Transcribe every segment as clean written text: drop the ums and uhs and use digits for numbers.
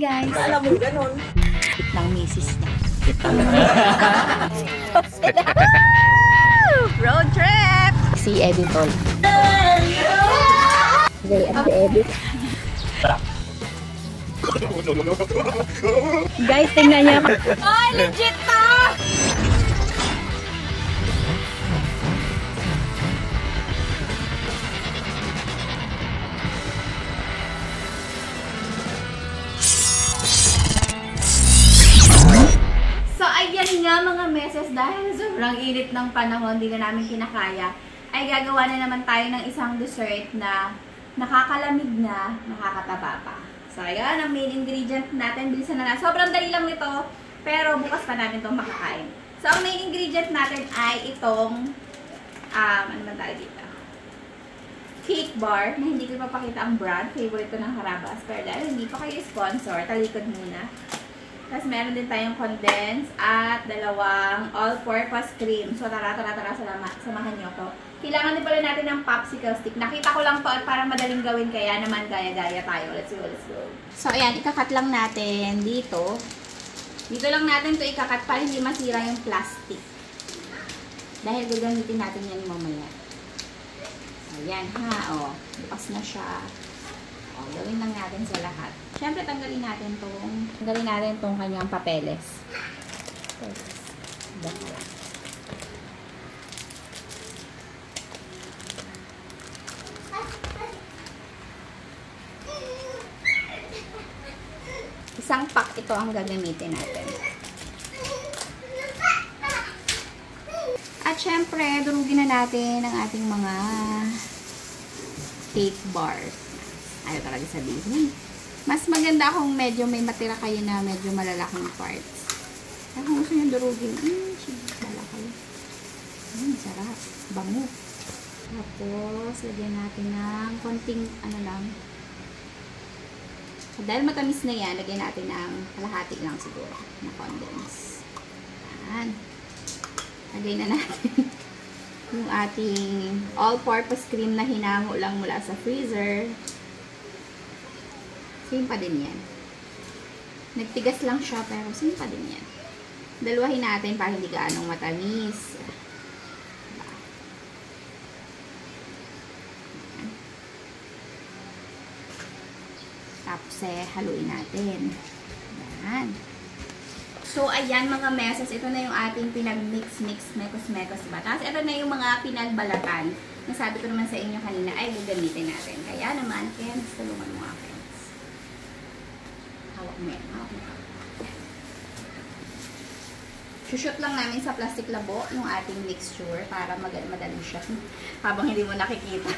Guys, Alam mo, ganun. ng misis niya. Road trip! Si Eddie Tol. Okay, si Eddie. Guys, tingnan niya. Ay, legit to! So, ayan nga mga meses, dahil sobrang init ng panahon, hindi na namin kinakaya, ay gagawa na naman tayo ng isang dessert na nakakalamig na, nakakataba pa. So, ayan, ang main ingredient natin, bilisan na natin. Sobrang dali lang nito, pero bukas pa namin itong makakain. So, ang main ingredient natin ay itong, ano man tayo dito? Cake bar, na hindi ko papakita ang brand. Favorite ko ng Harabas. Pero dahil hindi pa kayo sponsor, talikod muna. Tapos meron din tayong condense at dalawang all-purpose cream. So, tara, samahan niyo ako. Kailangan din pala natin ng popsicle stick. Nakita ko lang to at parang madaling gawin, kaya naman gaya-gaya tayo. Let's go, let's go. So, ayan, ikakat lang natin dito. Dito lang natin to ikakat para hindi masira yung plastic. Dahil gagamitin natin yan mamaya. Ayan, ha, o. Bukas na siya. O, gawin lang natin sa lahat. Siyempre, tanggalin natin tong kanyang papeles. Isang pack ito ang gagamitin natin. At syempre, durugin na natin ang ating mga cake bars. Ayaw talaga sabihin. Mas maganda kung medyo may matira kayo na medyo malalaking parts. Kaya kung gusto nyo durugin, bala kayo. Sarap. Bango. Tapos, lagyan natin ng konting, ano lang. Dahil matamis na yan, lagyan natin ng kalahati lang siguro na condense. Yan. Lagay na natin yung ating all-purpose cream na hinango lang mula sa freezer. Same pa din yan. Nagtigas lang siya, pero same pa din yan. Dalawahin natin para hindi gaanong matamis. Tapos haluin natin. Ayan. So, ayan mga meses. Ito na yung ating pinag-mix-mix, mekos-mekos ba? Tapos, ito na yung mga pinagbalatan. Nasabi ko naman sa inyo kanina, ay gagamitin natin. Kaya naman, Kens, tulungan mo akin. Hawak mo yan. Hawak mo. Shoot lang namin sa plastic labo yung ating mixture para madali siya. Habang hindi mo nakikita.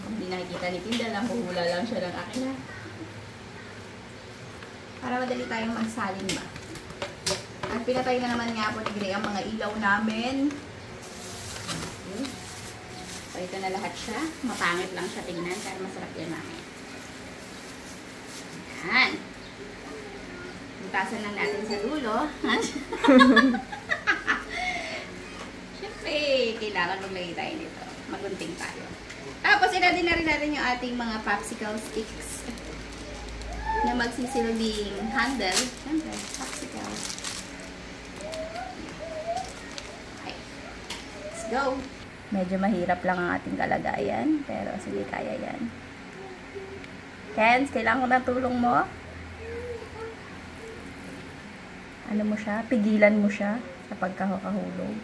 Hindi nakikita ni Tinda lang. Huhula lang siya ng akin. Para madali tayong magsalin ba. At pinatay na naman nga po ni Gray ang mga ilaw namin. Okay. So, ito na lahat siya. Mapangit lang siya tingnan. Kaya masarap yan namin. Yan. Butasan lang natin sa dulo. Siyempre, kailangan maglagay tayo nito. Magunting tayo. Tapos, ilagay na rin natin yung ating mga popsicle sticks na magsisilbing handle. Siyempre, popsicle. Okay. Let's go. Medyo mahirap lang ang ating kalagayan, pero sige, kaya yan. Kens, kailangan ko ng tulong mo. Ano mo siya? Pigilan mo siya sa pagkakahulog.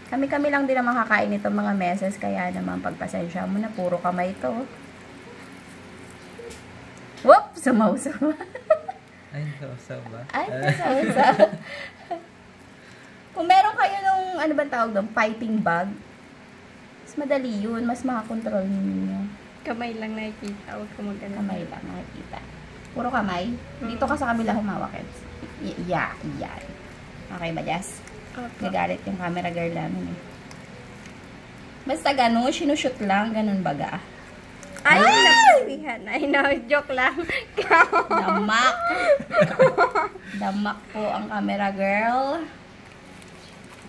Kami-kami lang din naman kakain ito mga meses, kaya naman pagpasensya mo na, puro kamay ito. Whoop! Sumaw-saw. Ay, sausaw ba? Ay, sausaw. Kung meron kayo nung, ano ba tawag doon, piping bag, mas madali yun, mas makakontrol ninyo. Kamay lang nakikita, huwag ka mag-ano. Kamay lang nakikita. Puro kamay. Dito ka sa kabila humawak. Yan. Okay ba, Jess? Okay. Nagalit yung camera girl namin eh. Basta ganun, sinushoot lang, ganun baga. Ay, napasabihan. Ay, no, joke lang. Damak. Damak po ang camera girl.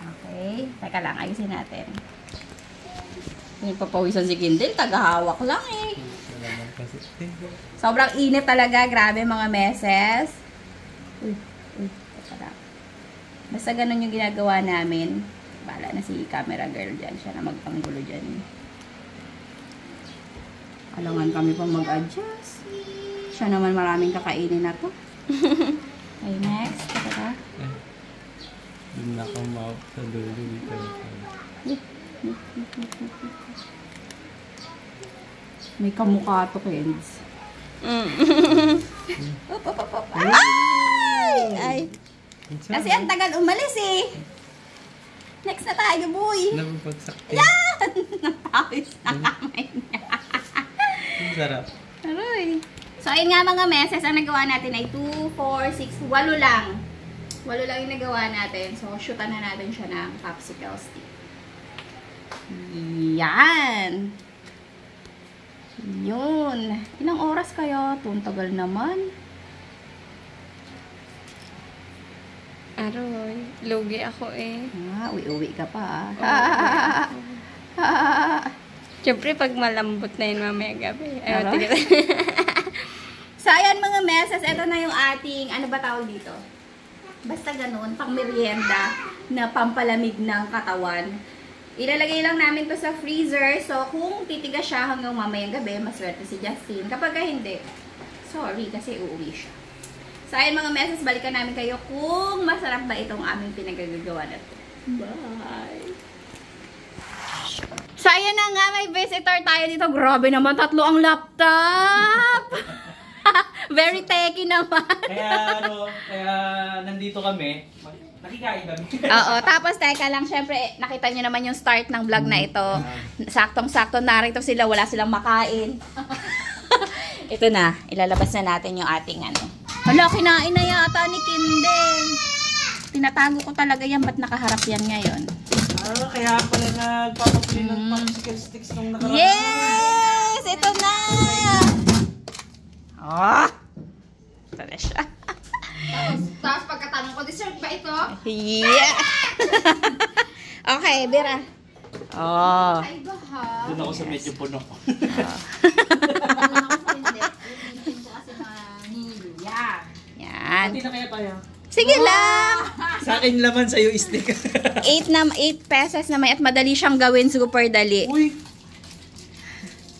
Okay. Teka lang, ayusin natin. Pinagpapawisan si Kindle, tagahawak lang eh. Wala naman kasi. Sobrang init talaga, grabe mga meses. Uy, tara. Basta ganun yung ginagawa namin. Bala na si camera girl dyan, siya na magpanggulo dyan. Alangan kami pa mag-adjust. Siya naman maraming kakainin na to. Okay, next. Tara. Yung nakamouth sa dulo dito. May kamukha to, Kens. Up. Ay! Kasi ang tagal umalis eh. Next na tayo, boy. Napapagsak. Yan! Napawis na kamay niya. Ang sarap. Aroy. So, ayun nga mga meses, ang nagawa natin ay 2, 4, 6, 8 lang. 8 lang yung nagawa natin. So, shootan na natin siya ng popsicle stick. Yan! Yun. Ilang oras kaya? Ang tagal naman. Aroy, lugi ako eh. Uwi ka pa. Siyempre, pag malambot na yun mamaya gabi. Ano? Ayaw, So, ayan mga meses, ito na yung ating, ano ba tawag dito? Basta ganun, pang merienda na pampalamig ng katawan. Ilalagay lang namin to sa freezer. So, kung titigas siya hanggang mamayang gabi, maswerte si Justin. Kapag hindi, sorry, kasi uuwi siya. So, ayan mga meses, balikan namin kayo kung masarap ba itong aming pinagagagawa na to. Bye! So, ayan na nga, may visitor tayo dito. Grabe naman, 3 ang laptop! Very techy naman. Kaya nandito kami, nakikain kami. Oo, tapos teka lang, syempre, nakita nyo naman yung start ng vlog na ito. Saktong-sakto narito sila, wala silang makain. Ito na, ilalabas na natin yung ating ano. Hala, kinain na yata ni Kindle. Tinatago ko talaga yan, ba't nakaharap yan ngayon? Kaya pala nagpapapili ng popsicle sticks nung nakaraan. Yes! Ito na! Ito na siya. Tapos pagkatanong ko, dessert ba ito? Yeah! Okay, Bira. Oh. Ay ba ha? Doon ako sa medyo puno. Ano ako sa hindi. Iinitin ko kasi vanilla. Yan. Hindi na kaya tayo. Sige lang! Sa akin laman sa'yo stick. 8 pesos naman at madali siyang gawin, super dali. Uy!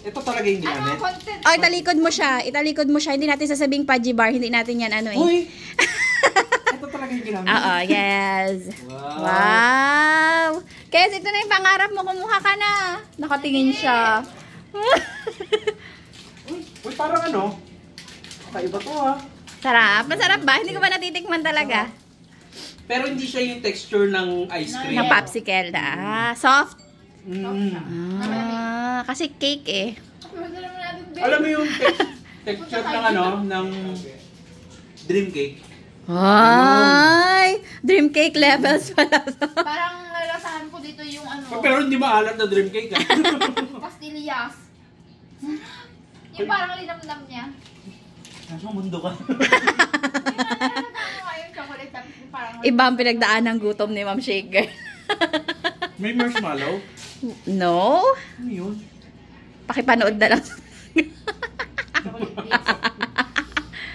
Ito talaga yung ginamit. Content. Oh, italikod mo siya. Italikod mo siya. Hindi natin sasabing Paji bar. Hindi natin yan ano eh. Uy! Ito talaga yung ginamit. Oo, yes. Wow! Wow! Kaya ito na yung pangarap mo. Kumuha ka na. Nakatingin siya. Uy, parang ano? Kakaiba to ha. Sarap. Masarap ba? Hindi ko ba natitikman talaga? Pero hindi siya yung texture ng ice cream. Ng popsicle na. Soft. Mm. Kasi cake eh. Alam mo yung texture ng ano, ng dream cake? Ay! Dream cake levels pala. Parang nalasahan ko dito yung ano, Pero hindi maalat na dream cake ha. pastillas. Yung parang linamnam niya. Nasa mundo ka. Yung nalasahan ko nga yung chocolate tapos yung parang Iba ang pinagdaan ng gutom ni Ma'am Shaker. May marshmallow? No? Ano yun? Pakipanood na lang.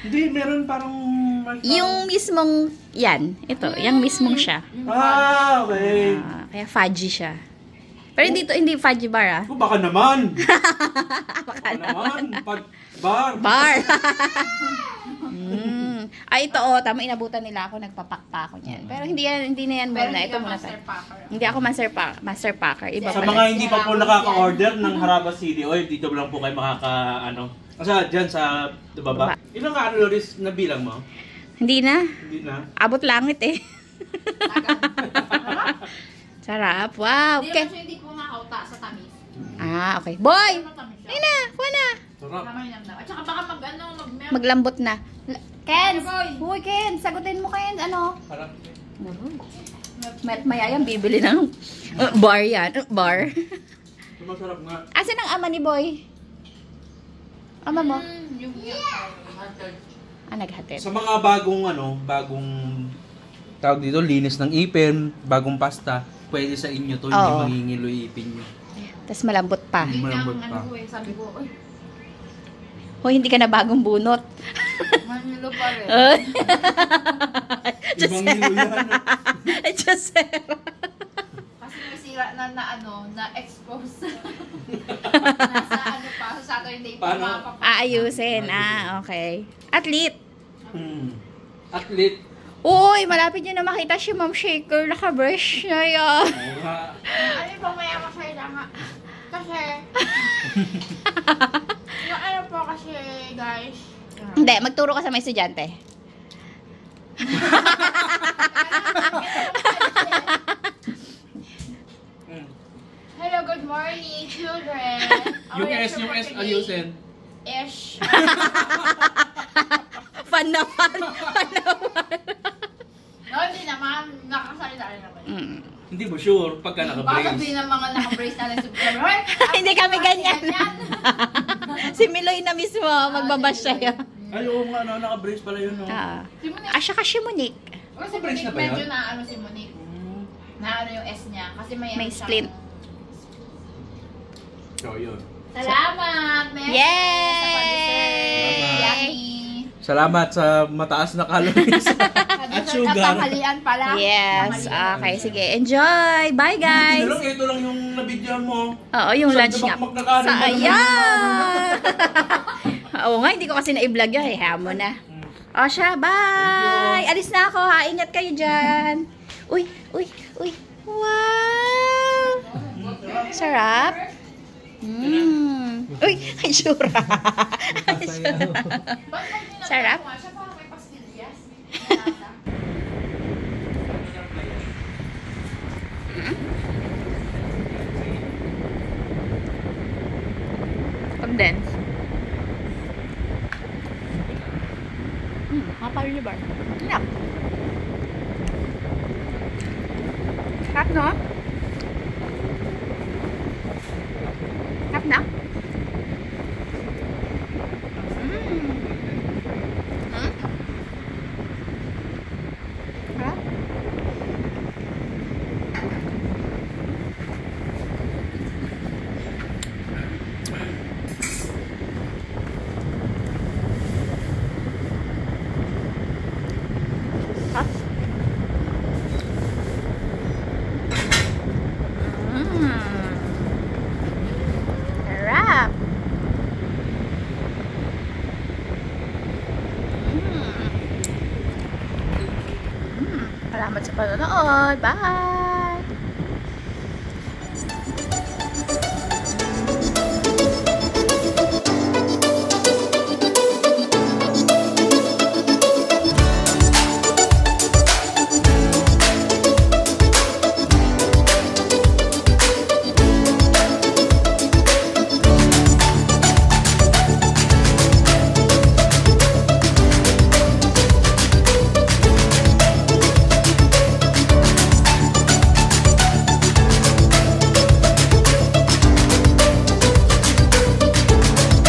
Hindi, meron parang marshmallow. Yung mismong, yan. Ito, yung mismong siya. Ah, okay. Kaya fudgy siya. Pero hindi fudgy bar ah. Oh, baka naman. Baka naman. Bar. Bar! Ay, ito tama, inabutan nila ako, nagpapakpa ako niyan. Pero hindi na yan pero muna. hindi Ito ka muna master tayo. packer. Hindi ako master packer. Iba Sa pala. mga hindi pa po nakaka-order ng Haraba City Oil, dito lang po kayo kasi dyan sa baba. Ilang calories na bilang mo? Hindi na. Hindi na. Abot langit eh. Sarap. Wow. Hindi Okay. naman siya hindi ko makauta sa tamis. Okay. Boy! Pero matamis siya. Ay na, kuha na. Sarap. Tama yung namnam. At saka baka mag-melt. Maglambot na. Ken! Boy! Hoy, Ken! Sagutin mo, Ken. Ano? Sarap. Mayayang bibili ng bar yan. Bar. Masarap nga. Asan ang ama ni Boy? Ama mo? Yung Naghatid. Sa mga bagong tawag dito, linis ng ipin, bagong pasta, pwede sa inyo to, hindi Oo. mangingiloy ipin nyo. Ito Tapos malambot pa. Yun ang Malambot pa. ano ko eh, sabi ko, uy, Hoy, hindi ka na bagong bunot. manilo pa rin. Ibang nilo yan. Josera. Kasi may sira na expose. Nasa ano pa, sa Saturday pa. Paano? Aayusin. Okay. Athlete. Athlete. Uy, malapit nyo na makita si Ma'am Shaker. Naka-brush na yan. Oo nga. Ano yung pamaya masaya nga? Kasi, yung ano po kasi, guys. Hindi, magturo ka sa mga estudyante. Hello, good morning, children. Yung S, ayusin. Ish. Fun naman. Fun naman. No, hindi naman. Nakasalita rin naman. Hindi mo sure pagka Baka naka-brace. sabihin ng mga naka-brace na subscriber. Hindi kami ganyan. Si Miloy na mismo, magbabash sa'yo. Ay, oo nga, no, naka-brace pala yun, no? Si Monique. Asya ka si Monique. Kasi Naka-brace na ba medyo yun? na ano si Monique. Na ano yung S niya. Kasi may May ano siyang- splint. So, yun. Salamat, Messi. Yay! Sa pag-dessert. Yummy. Salamat sa mataas na calories. At sugar. Katanghalian pala. Yes. Tanghalian. Okay, sige. Enjoy. Bye, guys. Ito lang yung nabidyoan mo. Oo, yung lunch nga. Sabak na kanin, Ayan! Oo nga, hindi ko kasi na-i-vlog yun. Hayaan mo na. O siya, bye! Alis na ako ha. Ingat kayo dyan. Uy, uy, uy. Wow! Sarap. Uy, ay sura. Sarap. Siya parang may pastillas. Condense. Kapal niyo ba? Sarap. Sarap, no? Sarap na? Sarap? Sarap? Sarap. Salamat sa panonood. Bye!